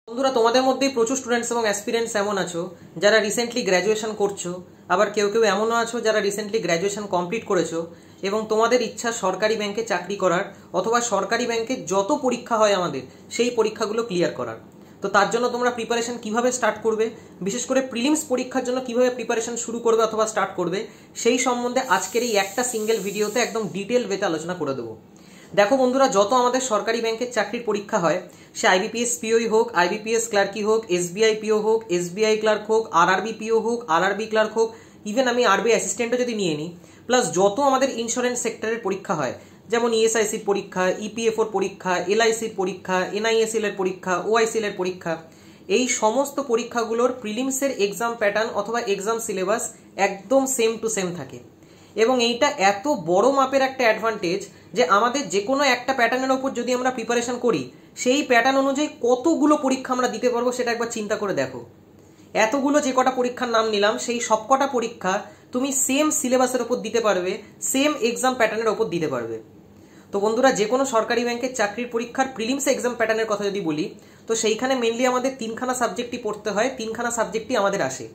বন্ধুরা, তোমাদের মধ্যেই প্রচুর স্টুডেন্টস এবং অ্যাসপিরেন্টস এমন আছো যারা রিসেন্টলি গ্র্যাজুয়েশন করছো, আবার কেউ কেউ এমনও আছো যারা রিসেন্টলি গ্র্যাজুয়েশন কমপ্লিট করেছো এবং তোমাদের ইচ্ছা সরকারি ব্যাংকে চাকরি করার অথবা সরকারি ব্যাংকে যত পরীক্ষা হয় আমাদের সেই পরীক্ষাগুলো ক্লিয়ার করার। তো তার জন্য তোমরা প্রিপারেশন কিভাবে স্টার্ট করবে, বিশেষ করে প্রিলিমস পরীক্ষার জন্য কিভাবে প্রিপারেশন শুরু করবে অথবা স্টার্ট করবে, সেই সম্বন্ধে আজকের এই একটা সিঙ্গেল ভিডিওতে একদম ডিটেল ওয়েতে আলোচনা করে দেবো। দেখো বন্ধুরা, যত আমাদের সরকারি ব্যাংকের চাকরির পরীক্ষা হয়, সে আইবিপিএস পিওই হোক, আইবিপিএস ক্লার্কই হোক, এসবিআই পিও হোক, এসবিআই ক্লার্ক হোক, আরআরবি পিও হোক, আরআরবি ক্লার্ক হোক, ইভেন আমি আরবি অ্যাসিস্ট্যান্টও যদি নিয়ে নিই, প্লাস যত আমাদের ইন্স্যুরেন্স সেক্টরের পরীক্ষা হয়, যেমন ইএসআইসির পরীক্ষা, ইপিএফওর পরীক্ষা, এলআইসির পরীক্ষা, এনআইএসএল এর পরীক্ষা, ওআইসিএল এর পরীক্ষা, এই সমস্ত পরীক্ষাগুলোর প্রিলিমসের এক্সাম প্যাটার্ন অথবা এক্সাম সিলেবাস একদম সেম টু সেম থাকে। এবং এইটা এত বড় মাপের একটা অ্যাডভান্টেজ যে আমাদের যে কোনো একটা প্যাটার্নের ওপর যদি আমরা প্রিপারেশন করি, সেই প্যাটার্ন অনুযায়ী কতগুলো পরীক্ষা আমরা দিতে পারবো সেটা একবার চিন্তা করে দেখো। এতগুলো যে কটা পরীক্ষার নাম নিলাম, সেই সব কটা পরীক্ষা তুমি সেম সিলেবাসের ওপর দিতে পারবে, সেম এক্সাম প্যাটার্নের ওপর দিতে পারবে। তো বন্ধুরা, যে কোনো সরকারি ব্যাংকের চাকরির পরীক্ষার প্রিলিমস এক্সাম প্যাটার্নের কথা যদি বলি, তো সেইখানে মেনলি আমাদের তিনখানা সাবজেক্টই পড়তে হয়, তিনখানা সাবজেক্টই আমাদের আসে।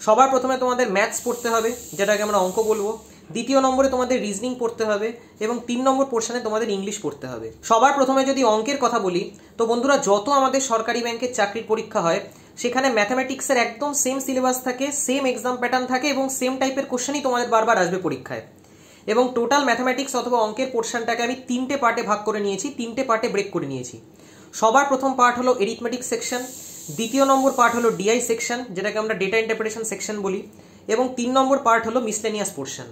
সবার প্রথমে তোমাদের ম্যাথস পড়তে হবে, যেটাকে আমরা অঙ্ক বলবো। দ্বিতীয় নম্বরে তোমাদের রিজনিং পড়তে হবে এবং 3 নম্বর পোর্শনে তোমাদের ইংলিশ পড়তে হবে। সবার প্রথমে যদি অঙ্কের কথা বলি, তো বন্ধুরা যত আমাদের সরকারি ব্যাংকের চাকরির পরীক্ষা হয় সেখানে ম্যাথামেটিক্সের একদম সেম সিলেবাস থাকে, সেম এক্সাম প্যাটার্ন থাকে এবং সেম টাইপের কোশ্চেনই তোমাদের বারবার আসবে পরীক্ষায়। এবং টোটাল ম্যাথামেটিক্স অথবা অঙ্কের পোর্শনটাকে আমি 3টে পার্টে ভাগ করে নিয়েছি, 3টে পার্টে ব্রেক করে নিয়েছি। সবার প্রথম পার্ট হলো এরিথমেটিক সেকশন, দ্বিতীয় নম্বর পার্ট হলো ডিআই সেকশন, যেটাকে আমরা ডেটা ইন্টারপ্রিটেশন সেকশন বলি, এবং 3 নম্বর পার্ট হলো মিসলেনিয়াস পোর্শন।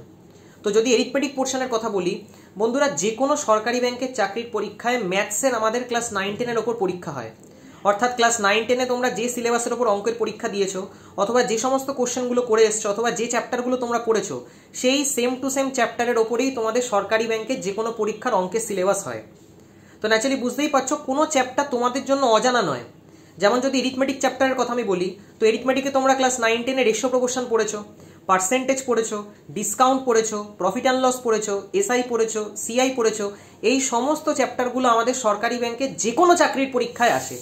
তো যদি এরিথমেটিক পোর্শনের কথা বলি, বন্ধুরা যে কোনো সরকারি ব্যাংকের চাকরির পরীক্ষায় ম্যাথসের আমাদের ক্লাস 9-10-এর ওপর পরীক্ষা হয়। অর্থাৎ ক্লাস 9-10-এ তোমরা যে সিলেবাসের ওপর অঙ্কের পরীক্ষা দিয়েছো অথবা যে সমস্ত কোশ্চেনগুলো করে এসছো অথবা যে চ্যাপ্টারগুলো তোমরা পড়েছো, সেই সেম টু সেম চ্যাপ্টারের ওপরেই তোমাদের সরকারি ব্যাংকের যে কোনো পরীক্ষার অঙ্কের সিলেবাস হয়। তো ন্যাচারালি বুঝতেই পারছো কোনো চ্যাপ্টার তোমাদের জন্য অজানা নয়। যেমন যদি এরিথমেটিক চ্যাপ্টারের কথা আমি বলি, তো এরিথমেটিকে তোমরা ক্লাস 9-10-এ রেশিও প্রপোর্শন পড়েছো, পার্সেন্টেজ পড়েছো, ডিসকাউন্ট পড়েছো, প্রফিট অ্যান্ড লস পড়েছো, এসআই পড়েছো, সিআই পড়েছো। এই সমস্ত চ্যাপ্টারগুলো আমাদের সরকারি ব্যাংকের যে কোনো চাকরির পরীক্ষায় আসে।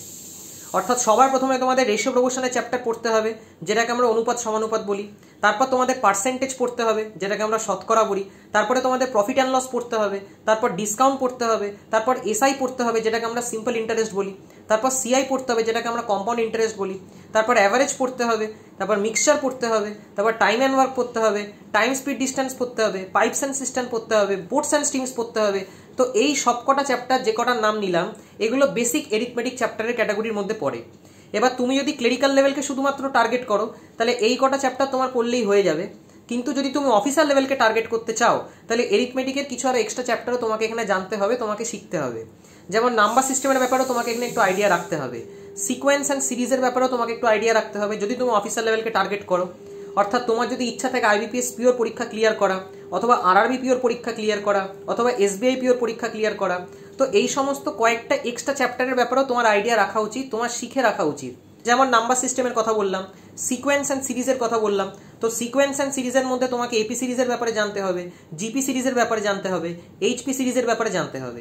অর্থাৎ সবার প্রথমে তোমাদের রেশিও প্রপোর্শনের চ্যাপ্টার পড়তে হবে, যেটাকে আমরা অনুপাত সমানুপাত বলি। তারপর তোমাদের পার্সেন্টেজ পড়তে হবে, যেটাকে আমরা শতকরা বলি। তারপরে তোমাদের প্রফিট অ্যান্ড লস পড়তে হবে, তারপর ডিসকাউন্ট পড়তে হবে, তারপর এসআই পড়তে হবে, যেটাকে আমরা সিম্পল ইন্টারেস্ট বলি। তারপর সিআই পড়তে হবে, যেটাকে আমরা কম্পাউন্ড ইন্টারেস্ট বলি। তারপর অ্যাভারেজ পড়তে হবে, তারপর মিক্সচার পড়তে হবে, তারপর টাইম অ্যান্ড ওয়ার্ক পড়তে হবে, টাইম স্পিড ডিস্টেন্স পড়তে হবে, পাইপস অ্যান্ড সিস্টেম পড়তে হবে, বোটস অ্যান্ড স্ট্রিমস পড়তে হবে। তো এই সবকটা চ্যাপ্টার যে কটার নাম নিলাম, এগুলো বেসিক এরিথমেটিক চ্যাপ্টারের ক্যাটাগরির মধ্যে পড়ে। এবার তুমি যদি ক্লেরিক্যাল লেভেলকে শুধুমাত্র টার্গেট করো, তাহলে এই কটা চ্যাপ্টার তোমার পড়লেই হয়ে যাবে। কিন্তু যদি তুমি অফিসার লেভেলকে টার্গেট করতে চাও, তাহলে এরিথমেটিকের কিছু আরো এক্সট্রা চ্যাপ্টারও তোমাকে এখানে জানতে হবে, তোমাকে শিখতে হবে। যেমন নাম্বার সিস্টেমের ব্যাপারেও তোমাকে এখানে একটু আইডিয়া রাখতে হবে, সিকোয়েন্স অ্যান্ড সিরিজের ব্যাপারেও তোমাকে একটু আইডিয়া রাখতে হবে যদি তুমি অফিসার লেভেলকে টার্গেট করো। অর্থাৎ তোমার যদি ইচ্ছা থাকে আইবিপিএস পিওর পরীক্ষা ক্লিয়ার করা, অথবা আরআরবি পিওর পরীক্ষা ক্লিয়ার করা, অথবা এসবিআই পিওর পরীক্ষা ক্লিয়ার করা, তো এই সমস্ত কয়েকটা এক্সট্রা চ্যাপ্টারের ব্যাপারেও তোমার আইডিয়া রাখা উচিত, তোমার শিখে রাখা উচিত। যেমন নাম্বার সিস্টেমের কথা বললাম, সিকোয়েন্স অ্যান্ড সিরিজের কথা বললাম, তো সিকোয়েন্স অ্যান্ড সিরিজের মধ্যে তোমাকে এপি সিরিজের ব্যাপারে জানতে হবে, জিপি সিরিজের ব্যাপারে জানতে হবে, এইচপি সিরিজের ব্যাপারে জানতে হবে।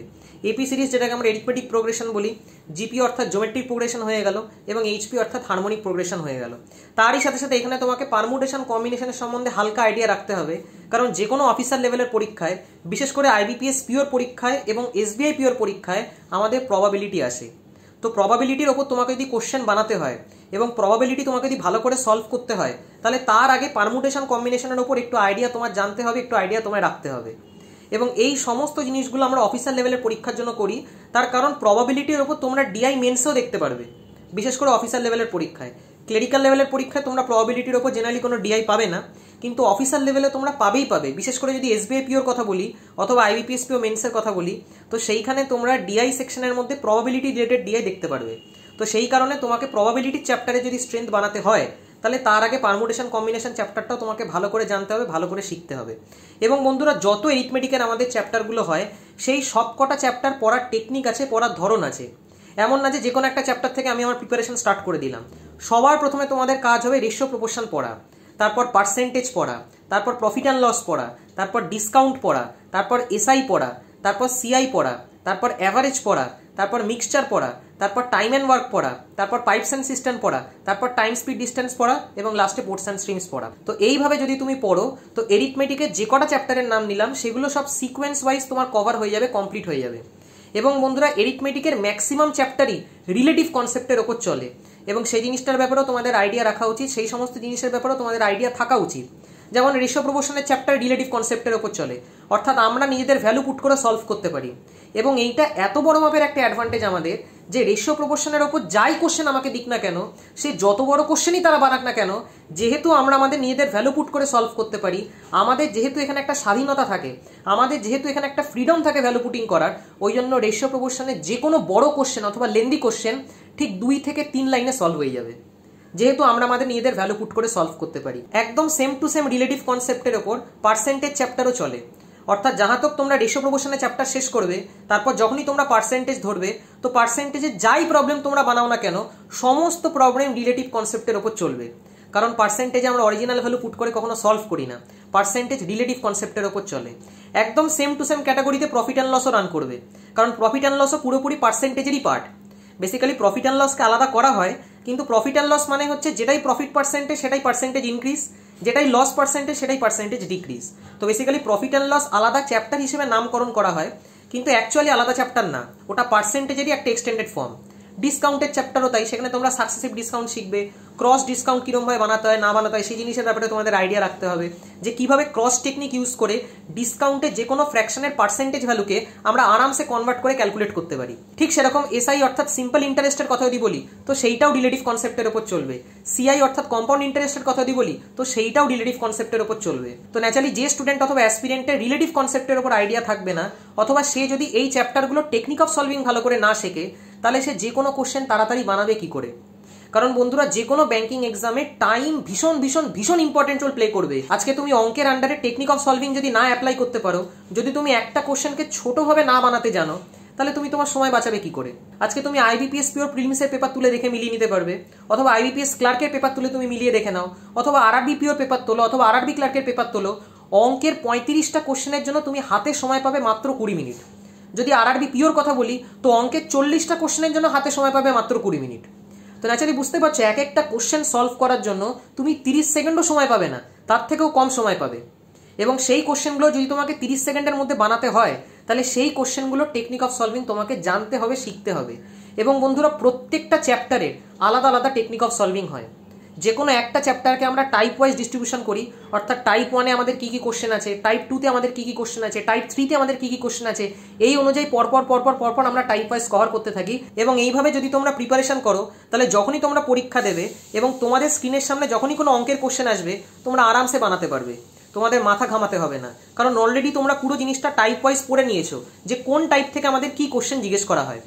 এপি সিরিজ যেটাকে আমরা এরিথমেটিক প্রোগ্রেশন বলি, জিপি অর্থাৎ জিওমেট্রিক প্রোগ্রেশন হয়ে গেল, এবং এইচপি অর্থাৎ হারমোনিক প্রোগ্রেশন হয়ে গেল। তারই সাথে সাথে এখানে তোমাকে পারমুটেশন কম্বিনেশনের সম্বন্ধে হালকা আইডিয়া রাখতে হবে, কারণ যে কোনো অফিসার লেভেলের পরীক্ষায়, বিশেষ করে আইবিপিএস পিওর পরীক্ষায় এবং এসবিআই পিওর পরীক্ষায় আমাদের প্রবাবিলিটি আসে। তো প্রবাবিলিটির ওপর তোমাকে যদি কোশ্চেন বানাতে হয় এবং প্রবাবিলিটি তোমাকে যদি ভালো করে সলভ করতে হয়, তাহলে তার আগে পারমুটেশন কম্বিনেশনের ওপর একটু আইডিয়া তোমার জানতে হবে, একটু আইডিয়া তোমায় রাখতে হবে। এবং এই সমস্ত জিনিসগুলো আমরা অফিসার লেভেলের পরীক্ষার জন্য করি, তার কারণ প্রবাবিলিটির ওপর তোমরা ডিআই মেন্সেও দেখতে পারবে, বিশেষ করে অফিসার লেভেলের পরীক্ষায়। ক্লেরিক্যাল লেভেলের পরীক্ষায় তোমরা প্রবাবিলিটির ওপর জেনারেলি কোনো ডিআই পাবে না, কিন্তু অফিসার লেভেলে তোমরা পাবেই পাবে। বিশেষ করে যদি এসবিআই পিওর কথা বলি অথবা আইবিপিএস পিও মেন্সের কথা বলি, তো সেইখানে তোমরা ডিআই সেকশনের মধ্যে প্রবাবিলিটি রিলেটেড ডিআই দেখতে পারবে। তো সেই কারণে তোমাকে প্রবাবিলিটির চ্যাপ্টারে যদি স্ট্রেংথ বানাতে হয়, তাহলে তার আগে পারমুটেশন কম্বিনেশন চ্যাপ্টারটাও তোমাকে ভালো করে জানতে হবে, ভালো করে শিখতে হবে। এবং বন্ধুরা, যত এরিথমেটিকের আমাদের চ্যাপ্টারগুলো হয়, সেই সব কটা চ্যাপ্টার পড়ার টেকনিক আছে, পড়ার ধরন আছে। এমন না যে কোনো একটা চ্যাপ্টার থেকে আমি আমার প্রিপারেশন স্টার্ট করে দিলাম। সবার প্রথমে তোমাদের কাজ হবে রেশিও প্রপোর্শন পড়া, তারপর পার্সেন্টেজ পড়া, তারপর প্রফিট অ্যান্ড লস পড়া, তারপর ডিসকাউন্ট পড়া, তারপর এসআই পড়া, তারপর সিআই পড়া, তারপর অ্যাভারেজ পড়া, তারপর মিক্সচার পড়া, তারপর টাইম অ্যান্ড ওয়ার্ক পড়া, তারপর পাইপস অ্যান্ড সিস্টেম পড়া, তারপর টাইম স্পিড ডিস্টেন্স পড়া এবং লাস্টে পোর্টস অ্যান্ড স্ট্রিমস পড়া। তো এইভাবে যদি তুমি পড়ো তো এরিথমেটিকের যে কটা চ্যাপ্টারের নাম নিলাম সেগুলো সব সিকোয়েন্স ওয়াইজ তোমার কভার হয়ে যাবে, কমপ্লিট হয়ে যাবে। এবং বন্ধুরা এরিথমেটিকের ম্যাক্সিমাম চ্যাপ্টারই রিলেটিভ কনসেপ্টের ওপর চলে এবং সেই জিনিসটার ব্যাপারেও তোমাদের আইডিয়া রাখা উচিত, সেই সমস্ত জিনিসের ব্যাপারেও তোমাদের আইডিয়া থাকা উচিত। যেমন রেশিও প্রপোর্শনের চ্যাপ্টার রিলেটিভ কনসেপ্টের ওপর চলে, অর্থাৎ আমরা নিজেদের ভ্যালু পুট করে সলভ করতে পারি। এবং এইটা এত বড় মাপের একটা অ্যাডভান্টেজ আমাদের যে রেশিও প্রপোর্শনের ওপর যাই কোশ্চেন আমাকে দিক না কেন, সে যত বড় কোশ্চেনই তারা বানাক না কেন, যেহেতু আমরা আমাদের নিজেদের ভ্যালু পুট করে সলভ করতে পারি, আমাদের যেহেতু এখানে একটা স্বাধীনতা থাকে, আমাদের যেহেতু এখানে একটা ফ্রিডম থাকে ভ্যালু পুটিং করার, ওই জন্য রেশিও প্রপোর্শনের যে কোনো বড় কোশ্চেন অথবা লেন্দি কোশ্চেন ঠিক 2 থেকে 3 লাইনে সলভ হয়ে যাবে, যেহেতু আমরা আমাদের নিজেদের ভ্যালু পুট করে সলভ করতে পারি। একদম সেম টু সেম রিলেটিভ কনসেপ্টের ওপর পার্সেন্টেজ চ্যাপ্টারও চলে, অর্থাৎ যাহা তক তোমরা রেশিও প্রপোর্শনের চ্যাপ্টার শেষ করবে, তারপর যখনই তোমরা পার্সেন্টেজ ধরবে তো পার্সেন্টেজে যাই প্রবলেম তোমরা বানাও না কেন সমস্ত প্রবলেম রিলেটিভ কনসেপ্টের ওপর চলবে, কারণ পার্সেন্টেজে আমরা অরিজিনাল ভ্যালু পুট করে কখনো সলভ করি না, পার্সেন্টেজ রিলেটিভ কনসেপ্টের ওপর চলে। একদম সেম টু সেম ক্যাটাগরিতে প্রফিট অ্যান্ড লসও রান করবে, কারণ প্রফিট অ্যান্ড লসও পুরোপুরি পার্সেন্টেজেরই পার্ট। বেসিক্যালি প্রফিট অ্যান্ড লসকে আলাদা করা হয়, কিন্তু প্রফিট অ্যান্ড লস মানে হচ্ছে যেটাই প্রফিট পার্সেন্টেজ সেটাই পার্সেন্টেজ ইনক্রিজ, যেটাই লস পার্সেন্টেজ সেটাই পার্সেন্টেজ ডিক্রিজ। তো বেসিক্যালি প্রফিট অ্যান্ড লস আলাদা চ্যাপ্টার হিসেবে নামকরণ করা হয়, কিন্তু অ্যাকচুয়ালি আলাদা চ্যাপ্টার না, ওটা পার্সেন্টেজেরই একটা এক্সটেন্ডেড ফর্ম। ডিসকাউন্টের চ্যাপ্টারও তাই, সেখানে তোমরা সাকসেসিভ ডিসকাউন্ট শিখবে, ক্রস ডিসকাউন্ট কিরমভাবে বানাতে হয় না বানাতে হয় সেই জিনিসের ব্যাপারে তোমাদের আইডিয়া রাখতে হবে, যে কিভাবে ক্রস টেকনিক ইউজ করে ডিসকাউন্টে যে কোনো ফ্র্যাকশনের পার্সেন্টেজ ভ্যালুকে আমরা আরামসে কনভার্ট করে ক্যালকুলেট করতে পারি। ঠিক সেরকম এসআই অর্থাৎ সিম্পল ইন্টারেস্টের কথা যদি বলি তো সেইটাও রিলেটিভ কনসেপ্টের উপর চলবে, সিআই অর্থাৎ কম্পাউন্ড ইন্টারেস্টের কথা যদি বলি তো সেইটাও রিলেটিভ কনসেপ্টের উপর চলবে। তো ন্যাচারালি যে স্টুডেন্ট অথবা অ্যাসপিরেন্টের রিলেটিভ কনসেপ্টের উপর আইডিয়া থাকবে না, অথবা সে যদি এই চ্যাপ্টারগুলো টেকনিক অফ সলভিং ভালো করে না শেখে, তাহলে সে যে কোনো কোশ্চেন তাড়াতাড়ি বানাবে কি করে? কারণ বন্ধুরা যে কোনো ব্যাংকিং এক্সামে টাইম ভীষণ ভীষণ ভীষণ ইম্পর্টেন্ট রোল প্লে করবে। আজকে তুমি অঙ্কের আন্ডারে টেকনিক অফ সলভিং যদি না অ্যাপ্লাই করতে পারো, যদি তুমি একটা কোশ্চেনকে ছোটভাবে না বানাতে জানো, তাহলে তুমি তোমার সময় বাঁচাবে কি করে? আজকে তুমি আইবিপিএস পিওর প্রিলিমসের পেপার তুলে দেখে মিলিয়ে নিতে পারবে, অথবা আইবিপিএস ক্লার্কের পেপার তুলে তুমি মিলিয়ে দেখে নাও, অথবা আরআরবি পিওর পেপার তোলো, অথবা আরআরবি ক্লার্কের পেপার তোলো। অঙ্কের 35টা কোশ্চেনের জন্য তুমি হাতে সময় পাবে মাত্র 20 মিনিট। যদি আরআরবি পিওর কথা বলি তো অঙ্কের 40টা কোশ্চেনের জন্য হাতে সময় পাবে মাত্র 20 মিনিট। তো ন্যাচারালি বুঝতে পারছো এক একটা কোশ্চেন সলভ করার জন্য তুমি 30 সেকেন্ডও সময় পাবে না, তার থেকেও কম সময় পাবে। এবং সেই কোশ্চেনগুলো যদি তোমাকে 30 সেকেন্ডের মধ্যে বানাতে হয়, তাহলে সেই কোশ্চেনগুলো টেকনিক অফ সলভিং তোমাকে জানতে হবে, শিখতে হবে। এবং বন্ধুরা প্রত্যেকটা চ্যাপ্টারের আলাদা আলাদা টেকনিক অফ সলভিং হয়। যে কোনো একটা চ্যাপ্টারকে আমরা টাইপ ওয়াইজ ডিস্ট্রিবিউশন করি, অর্থাৎ টাইপ 1-এ আমাদের কি কি কোশ্চেন আছে, টাইপ 2-তে আমাদের কি কি কোশ্চেন আছে, টাইপ 3-তে আমাদের কি কি কোশ্চেন আছে, এই অনুযায়ী পরপর আমরা টাইপ ওয়াইজ কভার করতে থাকি। এবং এইভাবে যদি তোমরা প্রিপারেশন করো, তাহলে যখনই তোমরা পরীক্ষা দেবে এবং তোমাদের স্ক্রিনের সামনে যখনই কোনো অঙ্কের কোশ্চেন আসবে, তোমরা আরামসে বানাতে পারবে, তোমাদের মাথা ঘামাতে হবে না। কারণ অলরেডি তোমরা পুরো জিনিসটা টাইপ ওয়াইজ পড়ে নিয়েছো যে কোন টাইপ থেকে আমাদের কি কোশ্চেন জিজ্ঞেস করা হয়।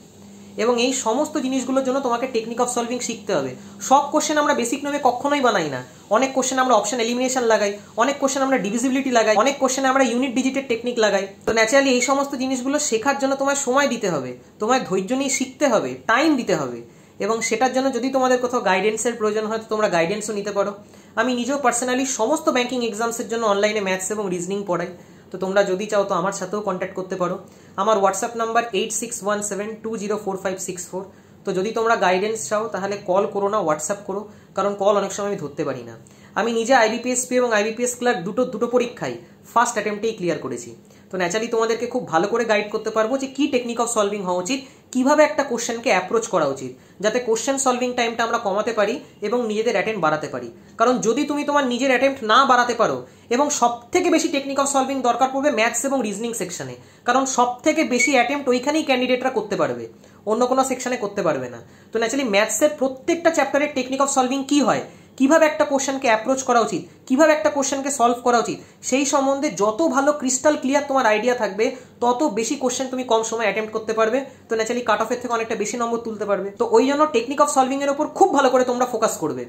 এবং এই সমস্ত জিনিসগুলোর জন্য তোমাকে টেকনিক অফ সলভিং শিখতে হবে। সব কোশ্চেন আমরা বেসিক নেমে কখনোই বানাই না, অনেক কোশ্চেন আমরা অপশন এলিমিনেশন লাগাই, অনেক কোশ্চেন আমরা ডিভিজিবিলিটি লাগাই, অনেক কোশ্চেন আমরা ইউনিট ডিজিটের টেকনিক লাগাই। তো ন্যাচারালি এই সমস্ত জিনিসগুলো শেখার জন্য তোমায় সময় দিতে হবে, তোমায় ধৈর্য নিয়ে শিখতে হবে, টাইম দিতে হবে। এবং সেটার জন্য যদি তোমাদের কোথাও গাইডেন্সের প্রয়োজন হয় তো তোমরা গাইডেন্সও নিতে পারো। আমি নিজেও পার্সোনালি সমস্ত ব্যাংকিং এক্সামসের জন্য অনলাইনে ম্যাথস এবং রিজনিং পড়াই। তো তোমরা যদি চাও তো আমার সাথেও কন্ট্যাক্ট করতে পারো। আমার হোয়াটসঅ্যাপ নাম্বার 8617204564। তো যদি তোমরা গাইডেন্স চাও তাহলে কল করো না, হোয়াটসঅ্যাপ করো, কারণ কল অনেক সময় আমি ধরতে পারি না। আমি নিজে আইবিপিএসপি এবং আইবিপিএস ক্লার্ক দুটো পরীক্ষায় ফার্স্ট অ্যাটেম্পটেই ক্লিয়ার করেছি। তো ন্যাচারালি তোমাদেরকে খুব ভালো করে গাইড করতে পারবো যে কি টেকনিক অফ সলভিং হওয়া উচিত, কিভাবে একটা কোশ্চেনকে অ্যাপ্রোচ করা উচিত, যাতে কোশ্চেন সলভিং টাইমটা আমরা কমাতে পারি এবং নিজেদের অ্যাটেম্প্ট বাড়াতে পারি। কারণ যদি তুমি তোমার নিজের অ্যাটেম্প্ট না বাড়াতে পারো, এবং সব থেকে বেশি টেকনিক অফ সলভিং দরকার পড়বে ম্যাথস এবং রিজনিং সেকশনে, কারণ সব থেকে বেশি অ্যাটেম্প্ট ওইখানেই ক্যান্ডিডেটরা করতে পারবে, অন্য কোনো সেকশনে করতে পারবে না। তো ন্যাচারালি ম্যাথসের প্রত্যেকটা চ্যাপ্টারের টেকনিক অফ সলভিং কি হয়, কিভাবে একটা কোশ্চেনকে অ্যাপ্রোচ করা উচিত, কিভাবে একটা কোশ্চেনকে সলভ করা উচিত, সেই সম্বন্ধে যত ভালো ক্রিস্টাল ক্লিয়ার তোমার আইডিয়া থাকবে, তত বেশি কোশ্চেন তুমি কম সময় অ্যাটেম্প্ট করতে পারবে। তো ন্যাচারালি কাট অফের থেকে অনেকটা বেশি নম্বর তুলতে পারবে। তো ওই জন্য টেকনিক অফ সলভিং এর উপর খুব ভালো করে তোমরা ফোকাস করবে।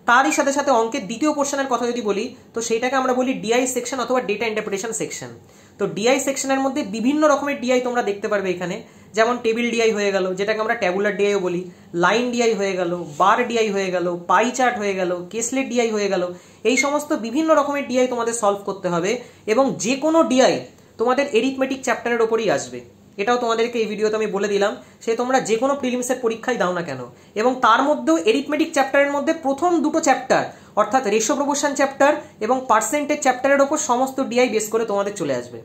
তারই সাথে সাথে অঙ্কের দ্বিতীয় পোর্শনের কথা যদি বলি তো সেইটাকে আমরা বলি ডিআই সেকশন অথবা ডেটা ইন্টারপ্রিটেশন সেকশন। তো ডিআই সেকশনের মধ্যে বিভিন্ন রকমের ডিআই তোমরা দেখতে পারবে এখানে, যেমন টেবিল ডিআই হয়ে গেল, যেটাকে আমরা ট্যাবুলার ডিআইও বলি, লাইন ডিআই হয়ে গেল, বার ডিআই হয়ে গেল, পাই চার্ট হয়ে গেল, কেসলেট ডিআই হয়ে গেল। এই সমস্ত বিভিন্ন রকমের ডিআই তোমাদের সলভ করতে হবে, এবং যে কোনো ডিআই তোমাদের এরিথমেটিক চ্যাপ্টারের ওপরই আসবে। এটাও তোমাদেরকে এই ভিডিওতে আমি বলে দিলাম। সে তোমরা যে কোনো প্রিলিমসের পরীক্ষায় দাও না কেন, এবং তার মধ্যেও এরিথমেটিক চ্যাপ্টারের মধ্যে প্রথম দুটো চ্যাপ্টার অর্থাৎ রেশিও প্রপোর্শন চ্যাপ্টার এবং পার্সেন্টেজ চ্যাপ্টারের ওপর সমস্ত ডিআই বেস করে তোমাদের চলে আসবে।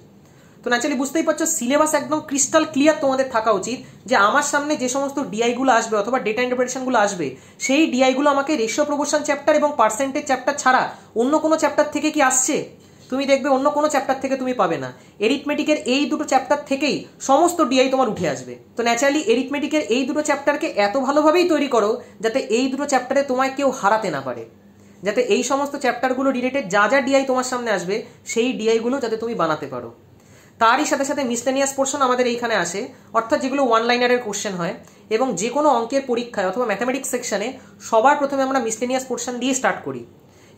তো ন্যাচারালি বুঝতেই পারছো সিলেবাস একদম ক্রিস্টাল ক্লিয়ার তোমাদের থাকা উচিত যে আমার সামনে যে সমস্ত ডিআইগুলো আসবে অথবা ডেটা ইন্টারপ্রিটেশনগুলো আসবে সেই ডিআইগুলো আমাকে রেশিও প্রপোর্শন চ্যাপ্টার এবং পার্সেন্টেজ চ্যাপ্টার ছাড়া অন্য কোনো চ্যাপ্টার থেকে কি আসছে? তুমি দেখবে অন্য কোনো চ্যাপ্টার থেকে তুমি পাবে না। এরিথমেটিকের এই দুটো চ্যাপ্টার থেকেই সমস্ত ডিআই তোমার উঠে আসবে। তো ন্যাচারালি এরিথমেটিকের এই দুটো চ্যাপ্টারকে এত ভালোভাবেই তৈরি করো যাতে এই দুটো চ্যাপ্টারে তোমায় কেউ হারাতে না পারে, যাতে এই সমস্ত চ্যাপ্টারগুলো রিলেটেড যা যা ডিআই তোমার সামনে আসবে সেই ডিআইগুলো যাতে তুমি বানাতে পারো। তারই সাথে সাথে মিসলেনিয়াস পোর্শন আমাদের এইখানে আসে, অর্থাৎ যেগুলো ওয়ান লাইনারের কোশ্চেন হয়, এবং যে কোনো অঙ্কের পরীক্ষায় অথবা ম্যাথামেটিক্স সেকশনে সবার প্রথমে আমরা মিসলেনিয়াস পোর্শন দিয়ে স্টার্ট করি,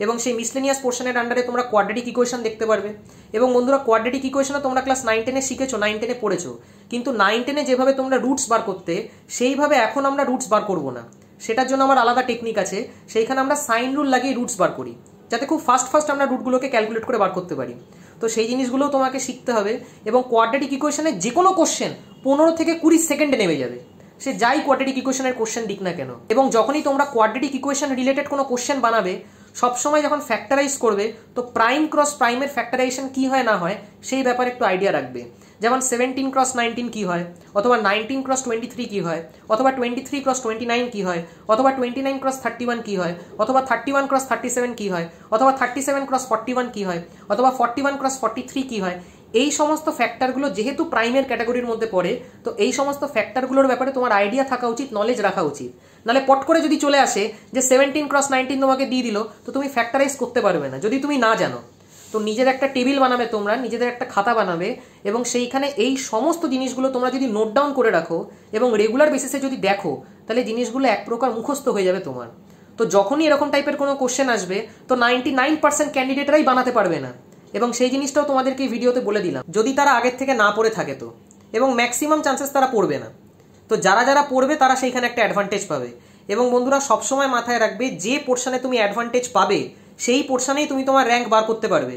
এবং সেই মিসলেনিয়াস পোর্শনের আন্ডারে তোমরা কোয়াড্রেটিক ইকুয়েশন দেখতে পারবে। এবং বন্ধুরা কোয়াড্রেটিক ইকুয়েশনও তোমরা ক্লাস 9-10-এ শিখেছো, 9-10-এ পড়েছো, কিন্তু 9-10-এ যেভাবে তোমরা রুটস বার করতে সেইভাবে এখন আমরা রুটস বার করবো না। সেটার জন্য আমার আলাদা টেকনিক আছে, সেইখানে আমরা সাইন রুল লাগিয়ে রুটস বার করি যাতে খুব ফাস্ট আমরা রুটগুলোকে ক্যালকুলেট করে বার করতে পারি। তো সেই জিনিসগুলোও তোমাকে শিখতে হবে। এবং কোয়াড্রেটিক ইকুয়েশনের যে কোনো কোশ্চেন 15 থেকে 20 সেকেন্ডে নেমে যাবে, সে যাই কোয়াড্রেটিক ইকুয়েশনের কোশ্চেন দিক না কেন। এবং যখনই তোমরা কোয়াড্রেটিক ইকুয়েশন রিলেটেড কোনো কোশ্চেন বানাবে, সবসময় যখন ফ্যাক্টরাইজ করবে তো প্রাইম ক্রস প্রাইমের ফ্যাক্টরাইজেশন কি হয় না হয় সেই ব্যাপারে একটু আইডিয়া রাখবে। যেমন 17 ক্রস 19 কি হয়, অথবা 19 ক্রস 23 কি হয়, অথবা 23 ক্রস 29 কি হয়, অথবা 29 ক্রস 31 কি হয়, অথবা 31 ক্রস 37 কি হয়, অথবা 37 ক্রস 41 কি হয়, অথবা 41 ক্রস 43 কি হয়। এই সমস্ত ফ্যাক্টরগুলো যেহেতু প্রাইমের ক্যাটাগরির মধ্যে পড়ে, তো এই সমস্ত ফ্যাক্টরগুলোর ব্যাপারে তোমার আইডিয়া থাকা উচিত, নলেজ রাখা উচিত। নাহলে পট করে যদি চলে আসে যে 17 ক্রস 19 তোমাকে দিয়ে দিল, তো তুমি ফ্যাক্টরাইজ করতে পারবে না যদি তুমি না জানো। তো নিজের একটা টেবিল বানাবে, তোমরা নিজেদের একটা খাতা বানাবে, এবং সেইখানে এই সমস্ত জিনিসগুলো তোমরা যদি নোট ডাউন করে রাখো এবং রেগুলার বেসিসে যদি দেখো, তাহলে জিনিসগুলো এক প্রকার মুখস্থ হয়ে যাবে তোমার। তো যখনই এরকম টাইপের কোনো কোশ্চেন আসবে, তো 99% ক্যান্ডিডেটরাই বানাতে পারবে না, এবং সেই জিনিসটাও তোমাদেরকে এই ভিডিওতে বলে দিলাম, যদি তারা আগের থেকে না পড়ে থাকে তো, এবং ম্যাক্সিমাম চান্সেস তারা পড়বে না। তো যারা যারা পড়বে তারা সেইখানে একটা অ্যাডভান্টেজ পাবে। এবং বন্ধুরা সবসময় মাথায় রাখবে, যে পোর্শনে তুমি অ্যাডভান্টেজ পাবে সেই পোর্শনেই তুমি তোমার র্যাঙ্ক বার করতে পারবে।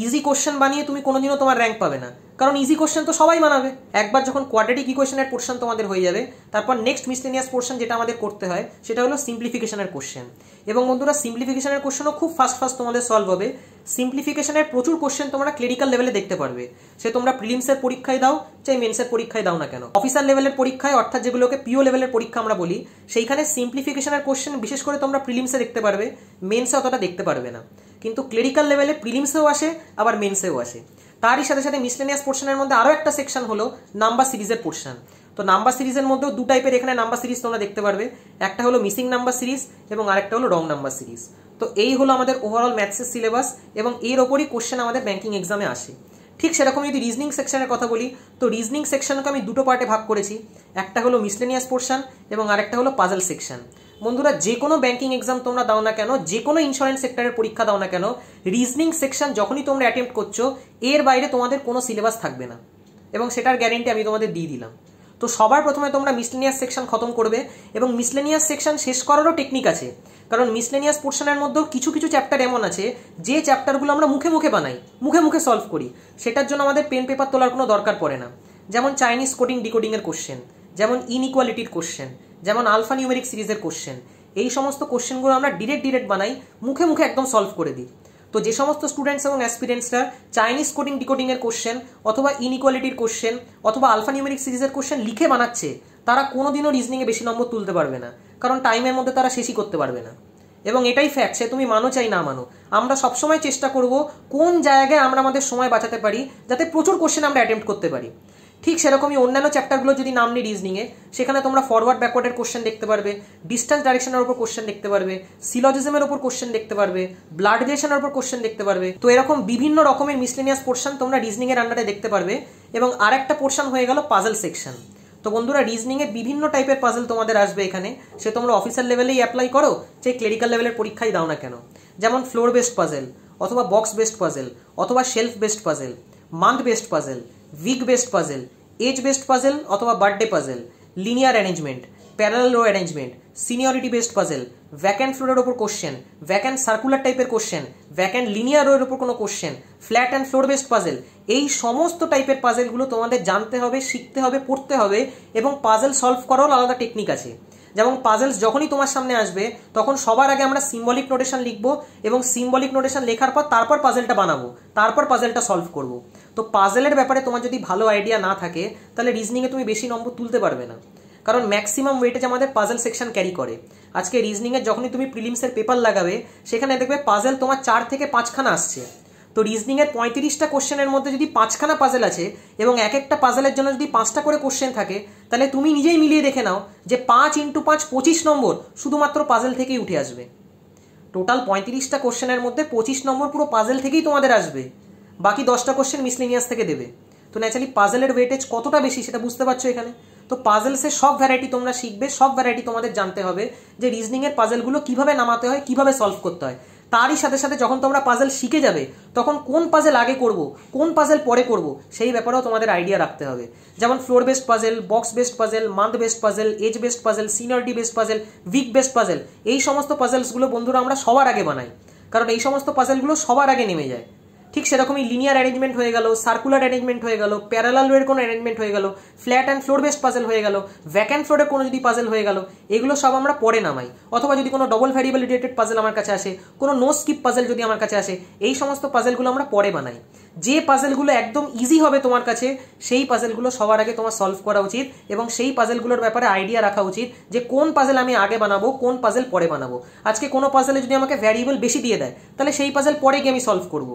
ইজি কোশ্চেন বানিয়ে তুমি কোনোদিনও তোমার র্যাঙ্ক পাবে না, কারণ ইজি কোশ্চেন তো সবাই বানাবে। একবার যখন কোয়াড্রেটিক ইকুয়েশনের পোর্শন তোমাদের হয়ে যাবে, তারপর নেক্সট মিসলেনিয়াস পোর্শন যেটা আমাদের করতে হয় সেটা হলো সিম্পলিফিকেশনের কোশ্চেন। এবং বন্ধুরা সিম্পলিফিকেশনের কোশ্চেনও খুব ফাস্ট তোমাদের সলভ হবে। সিম্পলিফিকেশনের প্রচুর কোশ্চেন তোমরা ক্লিনিক্যাল লেভেলে দেখতে পারবে, সে তোমরা প্রিলিমসের পরীক্ষায় দাও চাই মেন্সের পরীক্ষায় দাও না কেন। অফিসার লেভেলের পরীক্ষায়, অর্থাৎ যেগুলোকে পিও লেভেলের পরীক্ষা আমরা বলি, সেইখানে সিম্পলিফিকেশনের কোশ্চেন বিশেষ করে তোমরা প্রিলিমসে দেখতে পারবে, মেন্সে অতটা দেখতে পারবে না। কিন্তু ক্লেরিক্যাল লেভেলে প্রিলিমসেও আসে আবার মেন্সেও আসে। তারই সাথে সাথে মিসলেনিয়াস পোর্শনের মধ্যে আরো একটা সেকশন হলো নাম্বার সিরিজের পোর্শন। তো নাম্বার সিরিজের মধ্যেও দু টাইপের এখানে নাম্বার সিরিজ তোমরা দেখতে পারবে, একটা হলো মিসিং নাম্বার সিরিজ এবং আরেকটা হলো রং নাম্বার সিরিজ। তো এই হলো আমাদের ওভারঅল ম্যাথসের সিলেবাস, এবং এর ওপরই কোশ্চেন আমাদের ব্যাংকিং এক্সামে আসে। ঠিক সেরকম যদি রিজনিং সেকশনের কথা বলি, তো রিজনিং সেকশনকে আমি দুটো পার্টে ভাগ করেছি, একটা হলো মিসলেনিয়াস পোর্শন এবং আরেকটা হলো পাজল সেকশন। বন্ধুরা যে কোনো ব্যাংকিং এক্সাম তোমরা দাও না কেন, যে কোনো ইন্স্যুরেন্স সেক্টরের পরীক্ষা দাও না কেন, রিজনিং সেকশন যখনই তোমরা অ্যাটেম্প্ট করছো, এর বাইরে তোমাদের কোনো সিলেবাস থাকবে না, এবং সেটার গ্যারেন্টি আমি তোমাদের দিয়ে দিলাম। তো সবার প্রথমে তোমরা মিসলেনিয়াস সেকশন খতম করবে, এবং মিসলেনিয়াস সেকশন শেষ করারও টেকনিক আছে, কারণ মিসলেনিয়াস পোর্শনের মধ্যেও কিছু কিছু চ্যাপ্টার এমন আছে যে চ্যাপ্টারগুলো আমরা মুখে মুখে বানাই, মুখে মুখে সলভ করি, সেটার জন্য আমাদের পেন পেপার তোলার কোনো দরকার পড়ে না। যেমন চাইনিজ কোডিং ডিকোডিং এর কোশ্চেন, যেমন ইনইকুয়ালিটির কোশ্চেন, যেমন আলফা নিউমেরিক সিরিজের কোশ্চেন, এই সমস্ত কোশ্চেনগুলো আমরা ডিরেক্ট বানাই, মুখে মুখে একদম সলভ করে দিই। তো যে সমস্ত স্টুডেন্টস এবং অ্যাসপিরেন্টসরা চাইনিজ কোডিং ডিকোডিং এর কোশ্চেন অথবা ইনইকুয়ালিটির কোশ্চেন অথবা আলফা নিউমেরিক সিরিজের কোশ্চেন লিখে বানাচ্ছে, তারা কোনোদিনও রিজনিংয়ে বেশি নম্বর তুলতে পারবে না, কারণ টাইমের মধ্যে তারা শেষই করতে পারবে না। এবং এটাই ফ্যাক্ট, সে তুমি মানো চাই না মানো, আমরা সবসময় চেষ্টা করব কোন জায়গায় আমরা আমাদের সময় বাঁচাতে পারি, যাতে প্রচুর কোশ্চেন আমরা অ্যাটেম্প্ট করতে পারি। ঠিক সেরকমই অন্যান্য চ্যাপ্টারগুলো যদি নাম নিই রিজনিংয়ে, সেখানে তোমরা ফরওয়ার্ড ব্যাকওয়ার্ডের কোশ্চেন দেখতে পারবে, ডিস্টেন্স ডাইরেকশনের উপর কোশ্চেন দেখতে পারবে, সিলজিজমের উপর কোশ্চেন দেখতে পারবে, ব্লাড রিলেশনের উপর কোশ্চেন দেখতে পারবে। তো এরকম বিভিন্ন রকমের মিসলেনিয়াস পোর্শন তোমরা রিজনিং এর আন্ডারে দেখতে পারবে। এবং আরেকটা পোর্শন হয়ে গেল পাজল সেকশন। তো বন্ধুরা রিজনিংয়ে বিভিন্ন টাইপের পাজল তোমাদের আসবে এখানে, সে তোমরা অফিসার লেভেলেই অ্যাপ্লাই করো চাই ক্লেরিক্যাল লেভেলের পরীক্ষায় দাও না কেন। যেমন ফ্লোর বেসড পাজল, অথবা বক্স বেসড পাজল, অথবা shelf based puzzle, month based puzzle, week based puzzle, age based puzzle অথবা birthday puzzle, linear arrangement, parallel row arrangement, seniority based puzzle, vacant ফ্লোরের ওপর কোশ্চেন, ভ্যাকেন্ট সার্কুলার টাইপের question, vacant linear রোয়ের ওপর কোনো question, flat and floor based puzzle, এই সমস্ত টাইপের পাজেলগুলো তোমাদের জানতে হবে, শিখতে হবে, পড়তে হবে এবং পাজেল সলভ করারও আলাদা টেকনিক আছে। যেমন পাজেলস যখনই তোমার সামনে আসবে তখন সবার আগে আমরা সিম্বলিক নোটেশন লিখবো এবং সিম্বলিক নোটেশন লেখার পর তারপর পাজেলটা বানাবো, তারপর পাজেলটা সলভ করব। তো পাজেলের ব্যাপারে তোমার যদি ভালো আইডিয়া না থাকে তাহলে রিজনিংয়ে তুমি বেশি নম্বর তুলতে পারবে না, কারণ ম্যাক্সিমাম ওয়েটেজ আমাদের পাজেল সেকশন ক্যারি করে। আজকে রিজনিংয়ের যখনই তুমি প্রিলিমসের পেপার লাগাবে সেখানে দেখবে পাজেল তোমার 4 থেকে 5খানা আসছে। তো রিজনিংয়ের 35টা কোশ্চেনের মধ্যে যদি 5খানা পাজেল আছে এবং এক একটা পাজেলের জন্য যদি 5টা করে কোশ্চেন থাকে তাহলে তুমি নিজেই মিলিয়ে দেখে নাও যে 5 × 5 25 নম্বর শুধুমাত্র পাজেল থেকেই উঠে আসবে। টোটাল 35টা কোশ্চেনের মধ্যে 25 নম্বর পুরো পাজেল থেকেই তোমাদের আসবে, বাকি 10টা কোশ্চেন মিসলেনিয়াস থেকে দেবে। তো ন্যাচারালি পাজেলের ওয়েটেজ কতটা বেশি সেটা বুঝতে পারছো এখানে। তো পাজেলসের সব ভ্যারাইটি তোমরা শিখবে, সব ভ্যারাইটি তোমাদের জানতে হবে যে রিজনিংয়ের পাজেলগুলো কিভাবে নামাতে হয়, কিভাবে সলভ করতে হয়। তারই সাথে সাথে যখন তোমরা পাজেল শিখে যাবে তখন কোন পাজেল আগে করব, কোন পাজেল পরে করব সেই ব্যাপারেও তোমাদের আইডিয়া রাখতে হবে। যেমন floor based puzzle, box based puzzle, month based puzzle, age based puzzle, seniority based puzzle, week based puzzle, এই সমস্ত পাজেলসগুলো বন্ধুরা আমরা সবার আগে বানাই, কারণ এই সমস্ত পাজেলগুলো সবার আগে নেমে যায়। ঠিক সেরকমই লিনিয়ার অ্যারেঞ্জমেন্ট হয়ে গেল, সার্কুলার অ্যারেঞ্জমেন্ট হয়ে গেল, প্যারালাল রোয়ের কোনো অ্যারেঞ্জমেন্ট হয়ে গেল, flat and floor based puzzle হয়ে গেল, ভ্যাকেন্ট ফ্লোরের কোনো যদি পাজেল হয়ে গেল, এগুলো সব আমরা পরে নামাই। অথবা যদি কোনো ডবল ভ্যারিয়েবল রিলেটেড পাজেল আমার কাছে আসে, কোনো নো স্কিপ পাজেল যদি আমার কাছে আসে, এই সমস্ত পাজেলগুলো আমরা পরে বানাই। যে পাজেলগুলো একদম ইজি হবে তোমার কাছে সেই পাজেলগুলো সবার আগে তোমার সলভ করা উচিত এবং সেই পাজেলগুলোর ব্যাপারে আইডিয়া রাখা উচিত যে কোন পাজেল আমি আগে বানাবো, কোন পাজেল পরে বানাবো। আজকে কোনো পাজেলে যদি আমাকে ভ্যারিয়েবল বেশি দিয়ে দেয় তাহলে সেই পাজেল পরে গিয়ে আমি সলভ করব।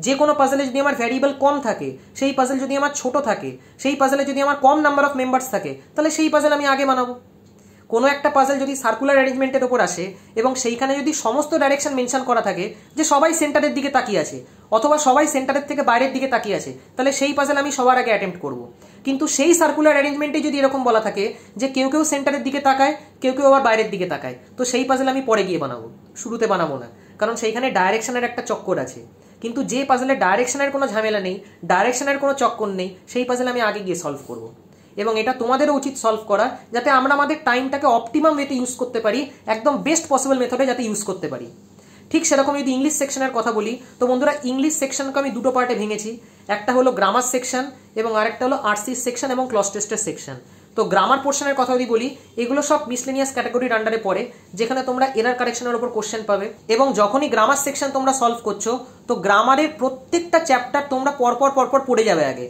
যে কোনো পাজেলে যদি আমার ভ্যারিয়েবল কম থাকে, সেই পাজেল যদি আমার ছোট থাকে, সেই পাজেলে যদি আমার কম নাম্বার অফ মেম্বার্স থাকে তাহলে সেই পাজেল আমি আগে বানাবো। কোনো একটা পাজেল যদি সার্কুলার অ্যারেঞ্জমেন্টের ওপর আসে এবং সেইখানে যদি সমস্ত ডাইরেকশন মেনশন করা থাকে যে সবাই সেন্টারের দিকে তাকিয়ে আছে অথবা সবাই সেন্টারের থেকে বাইরের দিকে তাকিয়ে আছে, তাহলে সেই পাজেল আমি সবার আগে অ্যাটেম্প্ট করব। কিন্তু সেই সার্কুলার অ্যারেঞ্জমেন্টে যদি এরকম বলা থাকে যে কেউ কেউ সেন্টারের দিকে তাকায়, কেউ কেউ আবার বাইরের দিকে তাকায়, তো সেই পাজেল আমি পরে গিয়ে বানাবো, শুরুতে বানাবো না, কারণ সেইখানে ডাইরেকশনের একটা চক্কর আছে। কিন্তু যে পাজেলে ডাইরেকশনের কোনো ঝামেলা নেই, ডাইরেকশনের কোনো চক্কর নেই, সেই পাজেল আমি আগে গিয়ে সলভ করব। এবং এটা তোমাদেরও উচিত সলভ করা, যাতে আমরা আমাদের টাইমটাকে অপটিমাম ওয়েতে ইউজ করতে পারি, একদম বেস্ট পসিবল মেথডে যাতে ইউজ করতে পারি। ঠিক সেরকম যদি ইংলিশ সেকশনের কথা বলি তো বন্ধুরা ইংলিশ সেকশনকে আমি দুটো পার্টে ভেঙেছি, একটা হলো গ্রামার সেকশন এবং আরেকটা হলো আরসির সেকশন এবং ক্লজ টেস্টের সেকশন। তো গ্রামার পোর্শনের কথা যদি বলি, এগুলো সব মিসলেনিয়াস ক্যাটাগরির আন্ডারে পড়ে, যেখানে তোমরা এরার কারেকশনের উপর কোশ্চেন পাবে। এবং যখনই গ্রামার সেকশন তোমরা সলভ করছো তো গ্রামারের প্রত্যেকটা চ্যাপ্টার তোমরা পরপর পরপর পড়ে যাবে আগে,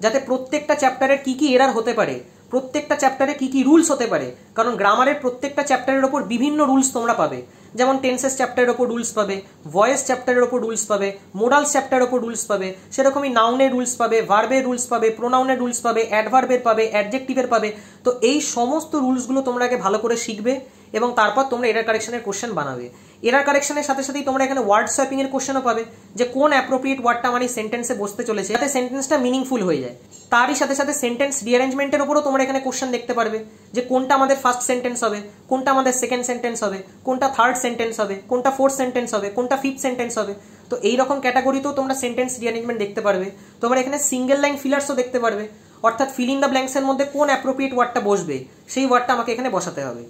যাতে প্রত্যেকটা চ্যাপ্টারের কি কি এরার হতে পারে, প্রত্যেকটা চ্যাপ্টারে কি কি রুলস হতে পারে, কারণ গ্রামারের প্রত্যেকটা চ্যাপ্টারের ওপর বিভিন্ন রুলস তোমরা পাবে। যেমন টেন্সেস চ্যাপ্টারের ওপর রুলস পাবে, ভয়েস চ্যাপ্টারের ওপর রুলস পাবে, মোডালস চ্যাপ্টারের ওপর রুলস পাবে, সেরকমই নাউনের রুলস পাবে, ভার্বের রুলস পাবে, প্রোনাউনের রুলস পাবে, অ্যাডভার্বের পাবে, অ্যাডজেক্টিভের পাবে। তো এই সমস্ত রুলসগুলো তোমরা আগে ভালো করে শিখবে এবং তারপর তোমরা এরার কারেকশনের কোশ্চেন বানাবে। এরার কারেকশনের সাথে সাথেই তোমরা এখানে ওয়ার্ড সোয়াপিং এর কোশ্চেনও পাবে, যে কোন অ্যাপ্রোপ্রিয়েট ওয়ার্ডটা মানে সেন্টেন্সে বসতে চলেছে যাতে সেন্টেন্সটা মিনিংফুল হয়ে যায়। তারই সাথে সাথে সেন্টেন্স রিঅ্যারেঞ্জমেন্টের উপরও তোমরা এখানে কোশ্চেন দেখতে পারবে, যে কোনটা আমাদের ফার্স্ট সেন্টেন্স হবে, কোনটা আমাদের সেকেন্ড সেন্টেন্স হবে, কোনটা থার্ড সেন্টেন্স হবে, কোনটা ফোর্থ সেন্টেন্স হবে, কোনটা ফিফথ সেন্টেন্স হবে। তো এইরকম ক্যাটাগরিতেও তোমরা সেন্টেন্স রিঅ্যারেঞ্জমেন্ট দেখতে পারবে। তোমরা এখানে সিঙ্গেল লাইন ফিলার্সও দেখতে পারবে, অর্থাৎ ফিল ইন দ্য ব্ল্যাঙ্কসের মধ্যে কোন অ্যাপ্রোপ্রিয়েট ওয়ার্ডটা বসবে সেই ওয়ার্ডটা আমাকে এখানে বসাতে হবে।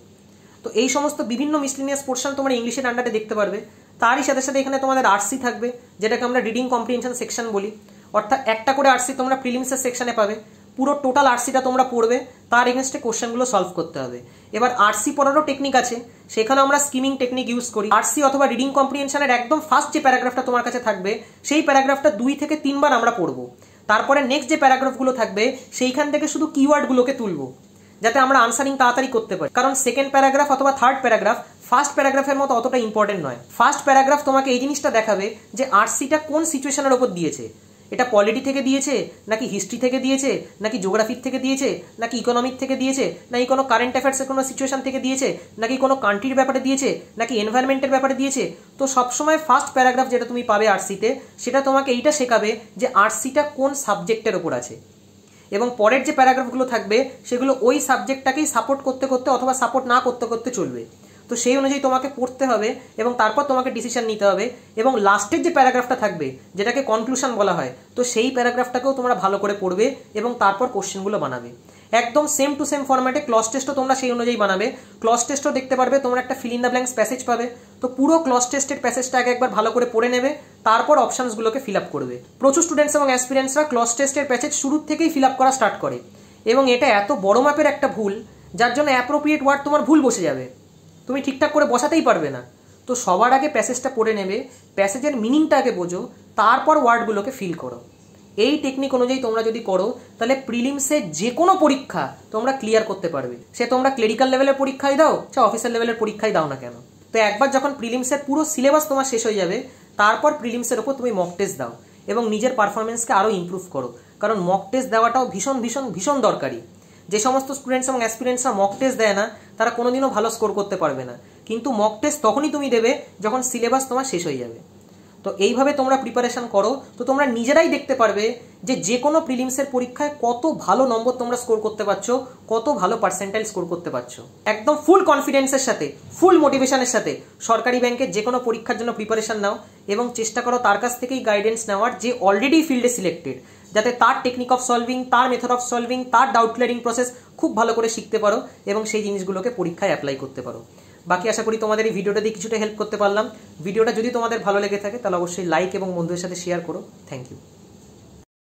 তো এই সমস্ত বিভিন্ন মিসলেনিয়াস পোর্শন তোমরা ইংলিশের আন্ডারে দেখতে পারবে। তারই সাথে সাথে এখানে তোমাদের আরসি থাকবে, যেটাকে আমরা রিডিং কম্প্রিহেনশন সেকশন বলি, অর্থাৎ একটা করে আরসি তোমরা প্রিলিমসের সেকশনে পাবে। পুরো টোটাল আরসিটা তোমরা পড়বে, তার এগেনস্টে কোশ্চেনগুলো সলভ করতে হবে। এবার আরসি পড়ারও টেকনিক আছে, সেখানে আমরা স্কিমিং টেকনিক ইউজ করি। আরসি অথবা রিডিং কম্প্রিহেনশনের একদম ফার্স্ট যে প্যারাগ্রাফটা তোমার কাছে থাকবে সেই প্যারাগ্রাফটা 2 থেকে 3 বার আমরা পড়বো। তারপরে নেক্সট যে প্যারাগ্রাফগুলো থাকবে সেইখান থেকে শুধু কিওয়ার্ডগুলোকে তুলবো, যাতে আমরা আনসারিং তাড়াতাড়ি করতে পারি। কারণ সেকেন্ড প্যারাগ্রাফ অথবা থার্ড প্যারাগ্রাফ ফার্স্ট প্যারাগ্রাফের মতো অতটা ইম্পর্টেন্ট নয়। ফার্স্ট প্যারাগ্রাফ তোমাকে এই জিনিসটা দেখাবে যে আরসিটা কোন সিচুয়েশনের উপর দিয়েছে, এটা পলিটি থেকে দিয়েছে, নাকি হিস্ট্রি থেকে দিয়েছে, নাকি জিওগ্রাফির থেকে দিয়েছে, নাকি ইকোনমিক থেকে দিয়েছে, নাকি কোনো কারেন্ট অ্যাফেয়ার্সের কোনো সিচুয়েশন থেকে দিয়েছে, নাকি কোনো কান্ট্রির ব্যাপারে দিয়েছে, নাকি এনভায়রনমেন্টের ব্যাপারে দিয়েছে। তো সবসময় ফার্স্ট প্যারাগ্রাফ যেটা তুমি পাবে আরসিতে, সেটা তোমাকে এইটা শেখাবে যে আরসিটা কোন সাবজেক্টের ওপর আছে, এবং পরের যে প্যারাগ্রাফগুলো থাকবে সেগুলো ওই সাবজেক্টটাকেই সাপোর্ট করতে করতে অথবা সাপোর্ট না করতে করতে চলবে। তো সেই অনুযায়ী তোমাকে পড়তে হবে এবং তারপর তোমাকে ডিসিশন নিতে হবে। এবং লাস্টের যে প্যারাগ্রাফটা থাকবে যেটাকে কনক্লুশন বলা হয়, তো সেই প্যারাগ্রাফটাকেও তোমরা ভালো করে পড়বে এবং তারপর কোশ্চেনগুলো বানাবে। একদম সেম টু সেম ফরম্যাটে ক্লজ টেস্টও তোমরা সেই অনুযায়ী বানাবে। ক্লজ টেস্টও দেখতে পারবে, তোমরা একটা fill in the blanks passage পাবে। তো পুরো ক্লজ টেস্টের প্যাসেজটা আগে একবার ভালো করে পড়ে নেবে, তারপর অপশনসগুলোকে ফিল আপ করবে। প্রচুর স্টুডেন্টস এবং অ্যাসপিরেন্টসরা ক্লজ টেস্টের প্যাসেজ শুরুর থেকেই ফিল আপ করা স্টার্ট করে, এবং এটা এত বড় মাপের একটা ভুল যার জন্য অ্যাপ্রোপ্রিয়েট ওয়ার্ড তোমার ভুল বসে যাবে, তুমি ঠিকঠাক করে বসাতেই পারবে না। তো সবার আগে প্যাসেজটা পড়ে নেবে, প্যাসেজের মিনিংটা আগে বোঝো, তারপর ওয়ার্ডগুলোকে ফিল করো। এই টেকনিক অনুযায়ী তোমরা যদি করো তাহলে প্রিলিমসের যে কোনো পরীক্ষা তোমরা ক্লিয়ার করতে পারবে। সে তোমরা ক্লেরিক্যাল লেভেলের পরীক্ষায় দাও, সে অফিসার লেভেলের পরীক্ষায় দাও না কেন। তো একবার যখন প্রিলিমসের পুরো সিলেবাস তোমার শেষ হয়ে যাবে, তারপর প্রিলিমসের ওপর তুমি মক টেস্ট দাও এবং নিজের পারফরমেন্সকে আরও ইমপ্রুভ করো, কারণ মক টেস্ট দেওয়াটাও ভীষণ ভীষণ ভীষণ দরকারি। যে সমস্ত স্টুডেন্টস এবং অ্যাসপিরেন্টসরা মক টেস্ট দেয় না, তারা কোনোদিনও ভালো স্কোর করতে পারবে না। কিন্তু মক টেস্ট তখনই তুমি দেবে যখন সিলেবাস তোমার শেষ হয়ে যাবে। তো এইভাবে তোমরা প্রিপারেশন করো, তো তোমরা নিজেরাই দেখতে পারবে যে কোনো প্রিলিমসের পরীক্ষায় কত ভালো নম্বর তোমরা স্কোর করতে পারছো, কত ভালো পার্সেন্টাইল স্কোর করতে পারছো। একদম ফুল কনফিডেন্সের সাথে, ফুল মোটিভেশনের সাথে সরকারি ব্যাংকের যে কোনো পরীক্ষার জন্য প্রিপারেশন নাও এবং চেষ্টা করো তার কাছ থেকেই গাইডেন্স নেওয়ার, যে অলরেডি ফিল্ডে সিলেক্টেড, যাতে তার টেকনিক অফ সলভিং, তার মেথড অফ সলভিং, তার ডাউট ক্লিয়ারিং প্রসেস খুব ভালো করে শিখতে পারো এবং সেই জিনিসগুলোকে পরীক্ষায় অ্যাপ্লাই করতে পারো। বাকি আশা করি তোমাদের এই ভিডিওটা দিয়ে কিছুটা হেল্প করতে পারলাম। ভিডিওটা যদি তোমাদের ভালো লেগে থাকে তাহলে অবশ্যই লাইক এবং বন্ধুদের সাথে শেয়ার করো। Thank you.